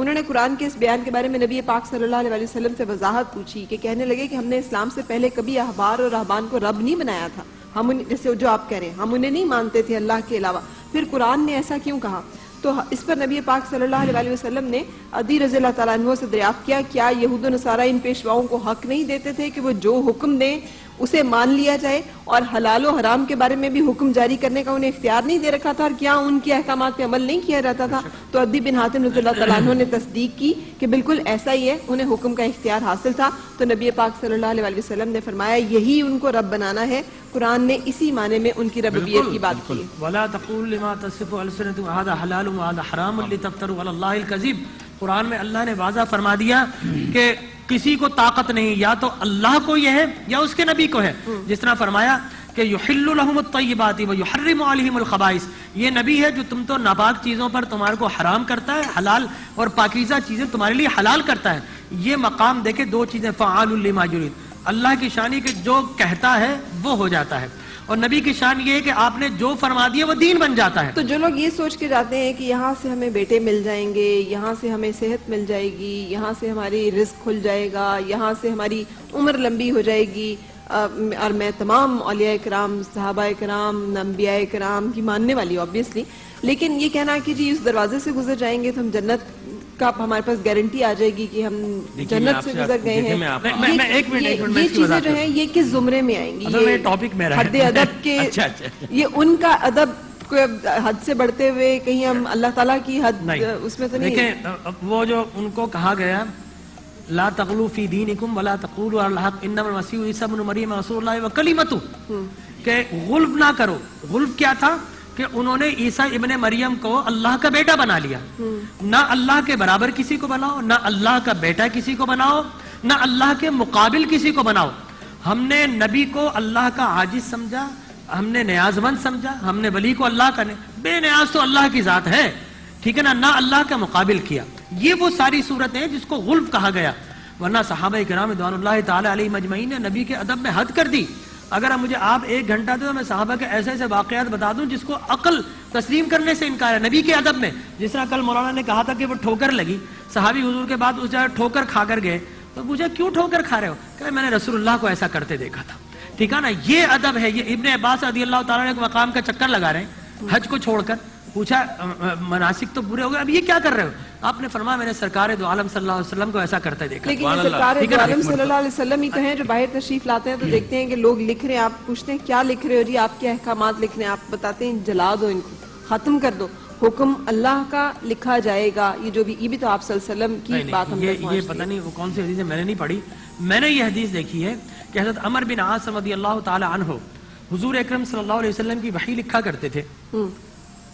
انہوں نے قرآن کے اس بیان کے بارے میں نبی پاک صلی اللہ علیہ وسلم سے وضاحت پوچھی کہ کہنے لگے کہ ہم نے اسلام سے پہلے کبھی احبار اور رہبان کو رب نہیں بنایا تھا، ہم جیسے جو آپ کہہ رہے ہیں ہم انہیں نہیں مانتے تھے اللہ کے علاوہ، پھر قرآن نے ایسا کیوں کہا؟ تو اس پر نبی پاک صلی اللہ علیہ وسلم نے عدی رضی اللہ تعالیٰ عنہ سے دریافت کیا کیا یہود و نصارہ ان پیشواؤں کو حق نہیں دیتے تھے کہ وہ جو حکم دیں اسے مان لیا جائے، اور حلال و حرام کے بارے میں بھی حکم جاری کرنے کا انہیں اختیار نہیں دے رکھا تھا، اور کیا ان کے احکامات پہ عمل نہیں کیا جاتا تھا؟ تو عدی بن حاتم رضی اللہ تعالیٰ عنہ نے تصدیق کی کہ بالکل ایسا ہی ہے، انہیں حکم کا اختیار حاصل تھا۔ تو نبی پاک صلی اللہ علیہ وسلم نے فرمایا یہی ان کو رب بنانا ہے، قرآن نے اسی معنی میں ان کی ربوبیت کی بات کی۔ وَلَا تَقُولُوا لِمَا تَصِفُ أَلْسِنَتُكُمْ هَٰذَا حَلَالٌ وَهَٰذَا حَرَامٌ لِتَفْتَرُوا عَلَى اللَّهِ الْكَذِبَ۔ قرآن میں اللہ نے واضح فرما دیا کہ کسی کو طاقت نہیں، یا تو اللہ کو یہ ہے یا اس کے نبی کو ہے، جس طرح فرمایا کہ یحل لہم الطیبات ویحرم علیہم الخبائث، یہ نبی ہے جو تم تو ناپاک چیزوں پر تمہارے کو حرام کرتا ہے، حلال اور پاکیزہ چیزیں تمہارے لیے حلال کرتا ہے۔ یہ مقام دیکھے دو چیزیں، فعال لما یرید، اللہ کی شان کہ جو کہتا ہے وہ ہو جاتا ہے، اور نبی کی شان یہ ہے کہ آپ نے جو فرما دیا وہ دین بن جاتا ہے۔ تو جو لوگ یہ سوچ کے جاتے ہیں کہ یہاں سے ہمیں بیٹے مل جائیں گے، یہاں سے ہمیں صحت مل جائے گی، یہاں سے ہماری رزق کھل جائے گا، یہاں سے ہماری عمر لمبی ہو جائے گی، اور میں تمام اولیاء کرام، صحابہ کرام، انبیاء کرام کی ماننے والی اوبیسلی، لیکن یہ کہنا کہ جی اس دروازے سے گزر جائیں گے تو ہم جنت کا ہمارے پاس گارنٹی آ جائے گی کہ ہم جنت سے گزر گئے ہیں، یہ چیزیں جو ہیں یہ کس زمرے میں آئیں گی؟ یہ حد ادب کے، یہ ان کا ادب حد سے بڑھتے ہوئے کہیں ہم اللہ تعالیٰ کی حد اس میں تو نہیں۔ دیکھیں وہ جو ان کو کہا گیا لا تغلو فی دینکم ولا تقولوا علی الحق انما المسیح عیسی ابن مریم رسول اللہ وکلمتہ، کہ غلب نہ کرو۔ غلب کیا تھا کہ انہوں نے عیسیٰ ابن مریم کو اللہ کا بیٹا بنا لیا، نہ اللہ کے برابر کسی کو بناؤ، نہ اللہ کا بیٹا کسی کو بناؤ، نہ اللہ کے مقابل کسی کو بناؤ۔ ہم نے نبی کو اللہ کا عاجز سمجھا، ہم نے نیاز مند سمجھا، ہم نے ولی کو اللہ کا بے نیاز تو اللہ کی ذات ہے، ٹھیک ہے نا، نہ اللہ کا مقابل کیا۔ یہ وہ ساری صورتیں ہیں جس کو غلب کہا گیا، ورنہ صحابہ کرام رضوان اللہ تعالی علیہم اجمعین نے نبی کے ادب میں حد کر دی۔ اگر مجھے آپ ایک گھنٹہ دو تو میں صحابہ کے ایسے ایسے واقعات بتا دوں جس کو عقل تسلیم کرنے سے انکار ہے نبی کے ادب میں۔ جس طرح کل مولانا نے کہا تھا کہ وہ ٹھوکر لگی، صحابی حضور کے بعد اس جگہ ٹھوکر کھا کر گئے، تو پوچھا کیوں ٹھوکر کھا رہے ہو؟ کہ میں نے رسول اللہ کو ایسا کرتے دیکھا تھا، ٹھیک ہے نا۔ یہ ادب ہے۔ یہ ابن عباس رضی اللہ تعالیٰ ایک مقام کا چکر لگا رہے ہیں حج کو چھوڑ کر، پوچھا مناسک تو پورے ہو گئے، اب یہ کیا کر رہے ہو؟ آپ نے فرمایا میں نے سرکار دو عالم صلی اللہ علیہ وسلم کو ایسا کرتے دیکھا۔ لیکن یہ سرکار دو عالم صلی اللہ علیہ وسلم ہی تو ہیں جو باہر تشریف لاتے ہیں، تو دیکھتے ہیں کہ لوگ لکھ رہے ہیں، آپ پوچھتے ہیں کیا لکھ رہے ہو جی، آپ کے احکامات لکھ رہے ہیں، آپ بتاتے ہیں جلا دو ان کو، ختم کر دو، حکم اللہ کا لکھا جائے گا۔ یہ بھی تو آپ صلی اللہ علیہ وسلم کی بات ہم تک پہنچتی ہے۔ یہ پتہ نہیں وہ کون سی حدیث ہے، میں نے نہیں پڑھی، میں نے یہ حدیث دیکھی ہے کہ حضرت عمر بن عاص رضی اللہ تعالی عنہ حضور اکرم صلی اللہ علیہ وسلم کی وحی لکھا کرتے تھے۔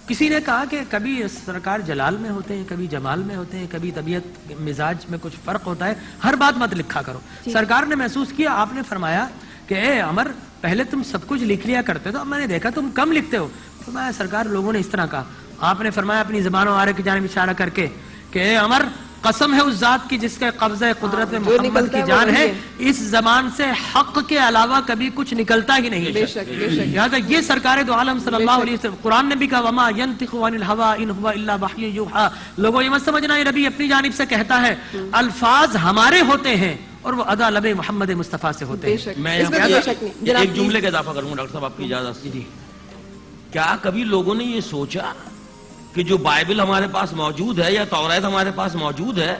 کسی نے کہا کہ کبھی سرکار جلال میں ہوتے ہیں، کبھی جمال میں ہوتے ہیں، کبھی طبیعت مزاج میں کچھ فرق ہوتا ہے، ہر بات مت لکھا کرو۔ سرکار نے محسوس کیا، آپ نے فرمایا کہ اے عمر پہلے تم سب کچھ لکھ لیا کرتے تو اب میں نے دیکھا تم کم لکھتے ہو۔ فرمایا سرکار لوگوں نے اس طرح کہا۔ آپ نے فرمایا اپنی زبان و آرے کی جانب اشارہ کر کے کہ اے عمر قسم ہے اس ذات کی جس کے قبضہ قدرت میں محمد کی جان ہے، اس زبان سے حق کے علاوہ کبھی کچھ نکلتا ہی نہیں ہے۔ لہذا یہ سرکار دو عالم صلی اللہ علیہ وسلم، قرآن نے بھی کہا وما ينطق عن الهوى ان هو الا وحی یوحى، لوگوں یہ مت سمجھنا یہ نبی اپنی جانب سے کہتا ہے، الفاظ ہمارے ہوتے ہیں اور وہ ادا لب محمد مصطفیٰ سے ہوتے ہیں۔ میں ایک جملے کا اضافہ کروں گا ڈاکٹر صاحب آپ کی اجازت سے۔ کیا کبھی لوگوں نے یہ سوچا کہ جو بائبل ہمارے پاس موجود ہے یا توریت ہمارے پاس موجود ہے،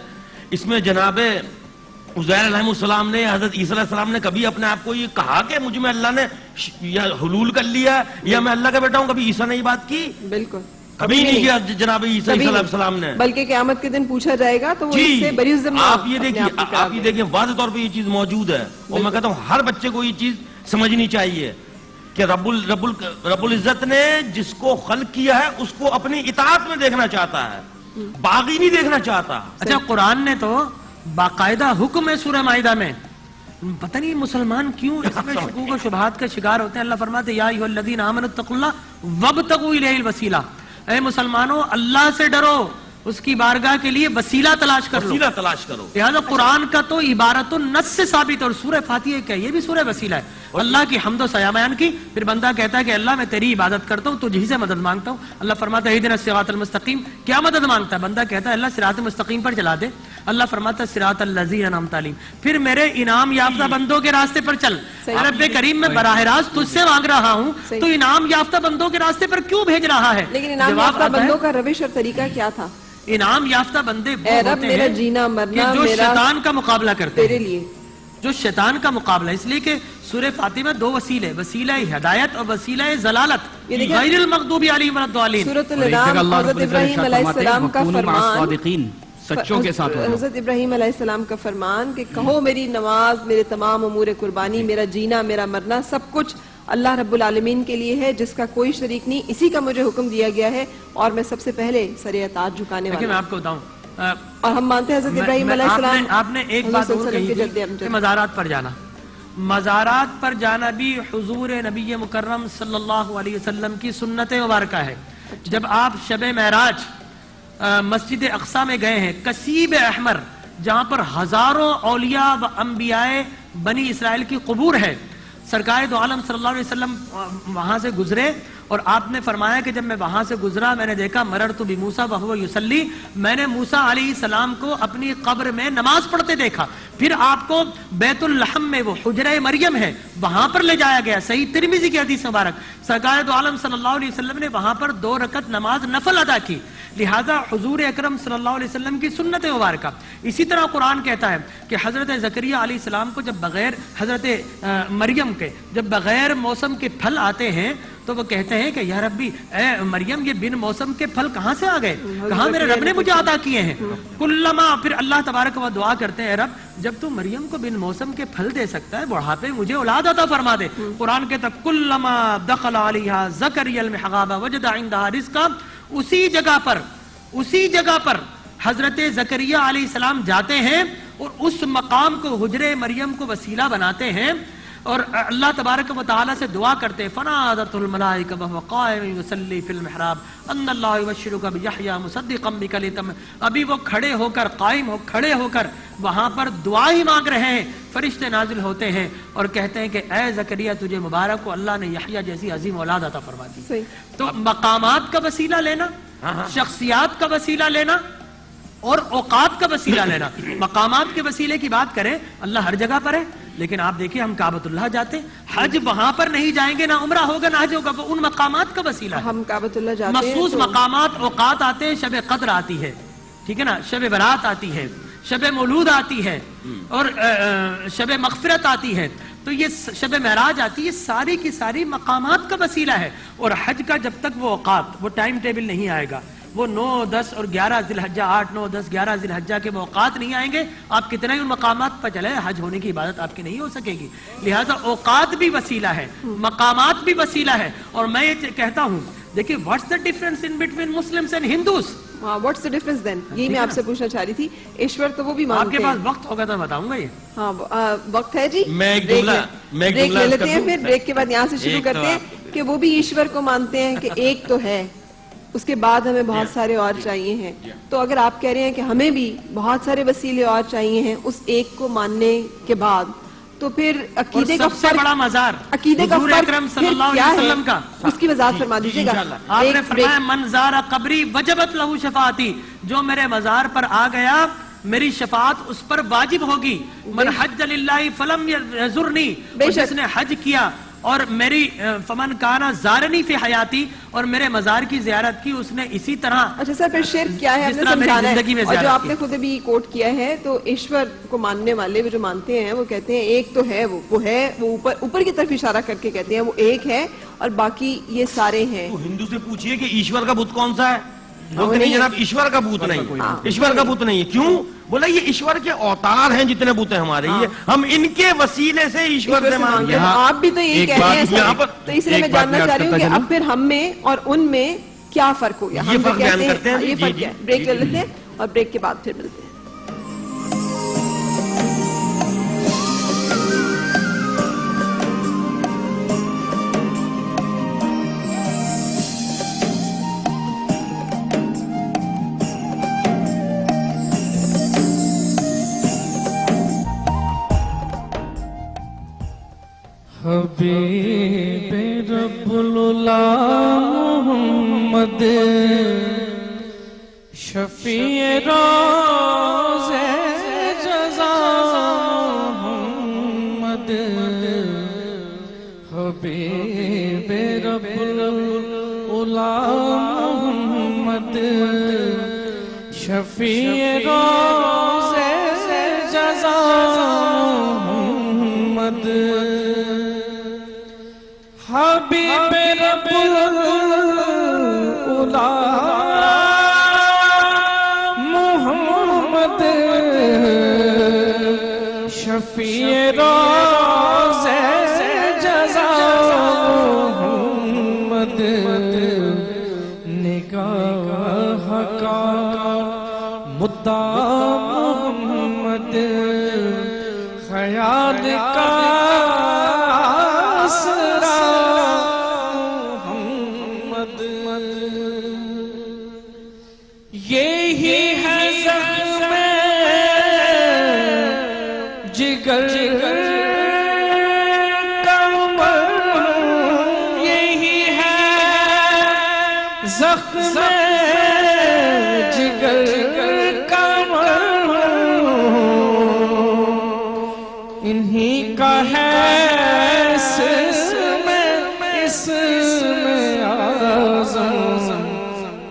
اس میں جناب عزیر علیہ السلام نے، حضرت عیسیٰ علیہ السلام نے کبھی اپنے آپ کو یہ کہا کہ مجھ میں اللہ نے یا حلول کر لیا یا میں اللہ کا بیٹا ہوں؟ کبھی عیسیٰ نے یہ بات کی؟ بالکل کبھی نہیں کیا جناب عیسیٰ علیہ السلام نے، بلکہ قیامت کے دن پوچھا جائے گا تو وہ اس سے بری الذمہ۔ آپ یہ دیکھیں واضح طور پہ یہ چیز موجود ہے، اور میں کہتا ہوں ہر بچے کو یہ چیز سمجھنی چاہیے کہ رب العزت نے جس کو خلق کیا ہے اس کو اپنی اطاعت میں دیکھنا چاہتا ہے، باغی نہیں دیکھنا چاہتا۔ اچھا قرآن نے تو باقاعدہ حکم ہے سورہ مائدہ میں، پتہ نہیں مسلمان کیوں اس میں شکوک و شبہات کا شکار ہوتے ہیں۔ اللہ فرماتے ہیں یا ایھا الذین آمنوا اتقوا اللہ وابتغوا الیہ الوسیلہ، اے مسلمانوں اللہ سے ڈرو، اس کی بارگاہ کے لیے وسیلہ تلاش کر لو، وسیلہ تلاش کرو۔ لہذا قرآن کا تو عبارت النص سے ثابت، اور سورہ فاتحہ کیا یہ بھی سورہ وسیلہ ہے۔ اللہ کی حمد و ثنا بیان کی. پھر بندہ کہتا ہے کہ اللہ میں تیری عبادت کرتا ہوں, تجھ ہی سے مدد مانگتا ہوں. اللہ فرماتا ہے اہدنا الصراط المستقیم. کیا مدد مانگتا ہے بندہ؟ کہتا ہے اللہ صراط مستقیم پر چلا دے. اللہ فرماتا ہے صراط الذین انعمت علیہم. پھر میرے انعام یافتہ بندوں کے راستے پر چل. رب کریم میں براہ راست تجھ سے مانگ رہا ہوں, تو انعام یافتہ بندوں کے راستے پر کیوں بھیج رہا ہے؟ لیکن انعام یافتہ بندوں کا روش اور طریقہ کیا تھا؟ انعام یافتہ بندے وہ اے رب ہوتے میرا ہیں جینا کہ مرنا جو میرا شیطان کا مقابلہ کرتے تیرے ہیں, لیے. جو شیطان کا مقابلہ, اس لیے کہ سورہ فاطمہ دو وسیلے, وسیلہ ہدایت اور وسیلہ ضلالت, غیر المغضوب علیہم ولا الضالین. سورۃ الانعام حضرت ابراہیم علیہ السلام کا فرمان, سچوں کے ساتھ ہونا. حضرت ابراہیم علیہ السلام کا فرمان کہ کہو میری نماز, میرے تمام امور قربانی, میرا جینا میرا مرنا سب کچھ اللہ رب العالمین کے لیے ہے جس کا کوئی شریک نہیں, اسی کا مجھے حکم دیا گیا ہے اور میں سب سے پہلے سر اطاعت جھکانے والا میں ہوں. آپ کو بتاؤں, اور ہم مانتے ہیں حضرت ابراہیم علیہ السلام. آپ نے ایک بات اور کہی تھی کہ مزارات پر جانا. مزارات پر جانا بھی حضور نبی مکرم صلی اللہ علیہ وسلم کی سنت مبارکہ ہے. جب آپ شب معراج مسجد اقصی میں گئے ہیں, کثیب احمر جہاں پر ہزاروں اولیاء و انبیاء بنی اسرائیل کی قبور ہے, سرکار دو عالم صلی اللہ علیہ وسلم وہاں سے گزرے اور آپ نے فرمایا کہ جب میں وہاں سے گزرا میں نے دیکھا مررت بموسیٰ وہو یصلی, میں نے موسیٰ علیہ السلام کو اپنی قبر میں نماز پڑھتے دیکھا. پھر آپ کو بیت اللحم میں, وہ حجرہ مریم ہے, وہاں پر لے جایا گیا. صحیح ترمذی کی حدیث مبارک, سرکار دو عالم صلی اللہ علیہ وسلم نے وہاں پر 2 رکعت نماز نفل ادا کی. لہذا حضور اکرم صلی اللہ علیہ وسلم کی سنت مبارکہ. اسی طرح قرآن کہتا ہے کہ حضرت زکریہ علیہ السلام کو جب بغیر, حضرت مریم کے جب بغیر موسم کے پھل آتے ہیں تو وہ کہتے ہیں کہ یا ربی اے مریم یہ بن موسم کے پھل کہاں سے آ گئے, کہاں میرے رب نے مجھے عطا کیے ہیں. کلما, پھر اللہ تبارک و دعا کرتے ہیں, اے رب جب تو مریم کو بن موسم کے پھل دے سکتا ہے, بڑھاپے مجھے اولاد عطا فرما دے. قرآن کہتا ہے کلما دخل علیہا زکریا المحراب وجد عندہا رزقا. اسی جگہ پر حضرت زکریہ علیہ السلام جاتے ہیں اور اس مقام کو حجرہ مریم کو وسیلہ بناتے ہیں اور اللہ تبارک و تعالی سے دعا کرتے ہیں. فنادت الملائکہ وهو قائم یصلی فی المحراب ان اللہ یبشرک بیحییٰ مصدقا بکلمۃ. ابھی وہ کھڑے ہو کر, قائم ہو کھڑے ہو کر وہاں پر دعا ہی مانگ رہے ہیں, فرشتے نازل ہوتے ہیں اور کہتے ہیں کہ اے زکریا تجھے مبارک ہو, اللہ نے یحییٰ جیسی عظیم اولاد عطا فرما دی. تو مقامات کا وسیلہ لینا, شخصیات کا وسیلہ لینا اور اوقات کا وسیلہ لینا. مقامات کے وسیلے کی بات کریں, اللہ ہر جگہ پر ہے, لیکن آپ دیکھیں ہم کعبۃ اللہ جاتے ہیں, حج وہاں پر نہیں جائیں گے, نہ عمرہ ہوگا نہ حج ہوگا, وہ ان مقامات کا وسیلہ ہے. ہم کعبۃ اللہ جاتے ہیں, مخصوص مقامات اوقات آتے ہیں, شب قدر آتی ہے, ٹھیک ہے نا, شب برات آتی ہے, شب مولود آتی ہے اور شب مغفرت آتی ہے, تو یہ شب معراج آتی ہے, ساری کی ساری مقامات کا وسیلہ ہے. اور حج کا جب تک وہ اوقات, وہ ٹائم ٹیبل نہیں آئے گا, وہ 9, 10 اور 11 ذی الحجہ, 8, 9, 10, 11 ذی الحجہ کے اوقات نہیں آئیں گے, آپ کتنا ہی ان مقامات پر چلے, حج ہونے کی عبادت آپ کی نہیں ہو سکے گی. لہذا اوقات بھی وسیلہ ہے, مقامات بھی وسیلہ ہے. اور میں یہ کہتا ہوں, دیکھیں what's the difference in between Muslims and Hindus. What's the difference then, یہی میں آپ سے پوچھنا چاہ رہی تھی. ایشور تو وہ بھی مانتے ہیں. آپ کے پاس وقت ہوگا تو بتاؤں گا یہ. ہاں وقت ہے جی, میں ایک بریک لے لیتے ہیں, پھر بریک کے بعد یہاں سے شروع کرتے ہیں کہ وہ بھی ایشور کو مانتے ہیں کہ ایک تو ہے, اس کے بعد ہمیں بہت سارے اور چاہیے ہیں. تو اگر آپ کہہ رہے ہیں کہ ہمیں بھی بہت سارے وسیلے اور چاہیے ہیں اس ایک کو ماننے کے بعد, تو پھر عقیدے کا سب سے بڑا مزار عقیدے کا حضور اکرم صلی اللہ علیہ وسلم کا, اس کی وضاحت فرما دیجیے گا. آپ نے فرمایا من زار قبری وجبت لہ شفاعتی, جو میرے مزار پر آ گیا میری شفاعت اس پر واجب ہوگی. من حج للہ فلم یزرنی, جس نے حج کیا اور میری فمن کانا زارنی فی حیاتی, اور میرے مزار کی زیارت کی, اس نے اسی طرح. اچھا سر, پھر شرک کیا ہے ہم نے سمجھانا ہے. اور جو آپ نے خود بھی کوٹ کیا ہے, تو ایشور کو ماننے والے وہ جو مانتے ہیں وہ کہتے ہیں ایک تو ہے, وہ ہے, وہ اوپر کی طرف اشارہ کر کے کہتے ہیں وہ ایک ہے اور باقی یہ سارے ہیں. تو ہندو سے پوچھئے کہ ایشور کا بت کون سا ہے, بولتے نہیں جناب ایشور کا بت نہیں, ایشور کا بت نہیں ہے. کیوں؟ بولا یہ ایشور کے اوتار ہیں جتنے بت ہیں ہمارے, یہ ہم ان کے وسیلے سے ایشور سے مانتے ہیں. آپ بھی تو یہی کہہ رہے ہیں, تو اس لیے میں جاننا چاہ رہی ہوں کہ اب پھر ہم میں اور ان میں کیا فرق ہو گیا. یہ فرق بیان کرتے ہیں, یہ فرق ہے. بریک لے لیتے ہیں اور بریک کے بعد پھر ملتے ہیں. حبیب رب العلا محمد شفیع روز جزا محمد حبیب رب العلا محمد شفیع روز جزا محمد حبیب رب العلا محمد شفیع روز جزا محمد نگاہ کا مدعا محمد خیال کا آسرا محمد یہی ہے زخم جگر کمر یہی ہے زخم جگر کمر انہی کا ہے اسم اعظم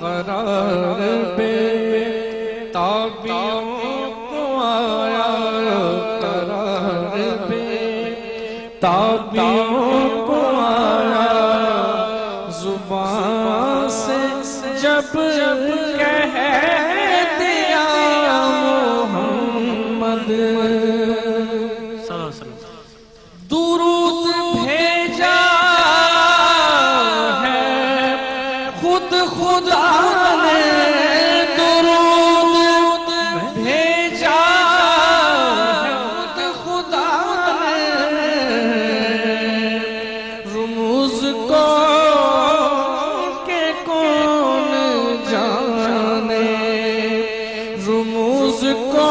قرار بے تابعوں کو آیا قرار بے تابعوں کو آیا زبان سے جب کہہ دیا محمد درود بھیجا ہے خود خدا نے درود بھیجا ہے خود خدا نے رموز کو کہ کون جانے رموز کو